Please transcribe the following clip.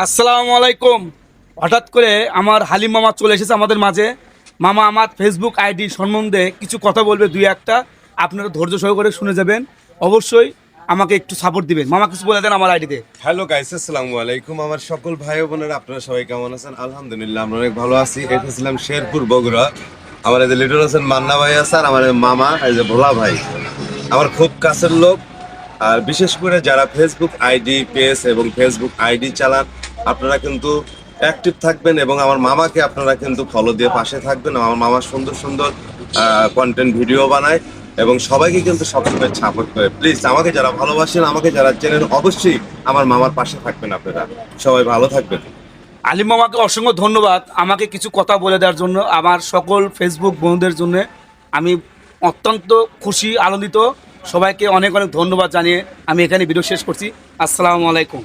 আসসালামু আলাইকুম। হঠাৎ করে আমার হালিম মামা চলে এসেছে আমাদের মাঝে। মামা আমার ফেসবুক আইডি সম্বন্ধে কিছু কথা বলবে, দুই একটা। আপনারা ধৈর্য সহকারে শুনে যাবেন। অবশ্যই আমাকে একটু সাপোর্ট দিবেন। মামা কিছু বলে দেন আমার আইডিতে। হ্যালো গাইস, আসসালামু আলাইকুম। আমার সকল ভাই ও বোনেরা, আপনারা সবাই কেমন আছেন? আলহামদুলিল্লাহ আমরা অনেক ভালো আছি। এটা ছিলাম শেরপুর, বগুড়া। আমার এই যে লিটন হোসেন মান্না ভাই আছে, আর আমার এই মামা এই যে ভোলা ভাই, আমার খুব কাছের লোক। আর বিশেষ করে যারা ফেসবুক আইডি পেজ এবং ফেসবুক আইডি চালান, আপনারা কিন্তু অ্যাক্টিভ থাকবেন এবং আমার মামাকে আপনারা কিন্তু ফলো দিয়ে পাশে থাকবেন। আমার মামা সুন্দর সুন্দর কন্টেন্ট ভিডিও বানায় এবং সবাইকে কিন্তু সবসময় সাপোর্ট করে। প্লিজ আমাকে যারা ভালোবাসেন, আমাকে যারা চেনেন, অবশ্যই আমার মামার পাশে থাকবেন। আপনারা সবাই ভালো থাকবেন। আলিম মামাকে অসংখ্য ধন্যবাদ আমাকে কিছু কথা বলে দেওয়ার জন্য। আমার সকল ফেসবুক বন্ধুদের জন্য আমি অত্যন্ত খুশি, আনন্দিত। সবাইকে অনেক অনেক ধন্যবাদ জানিয়ে আমি এখানে ভিডিও শেষ করছি। আসসালামু আলাইকুম।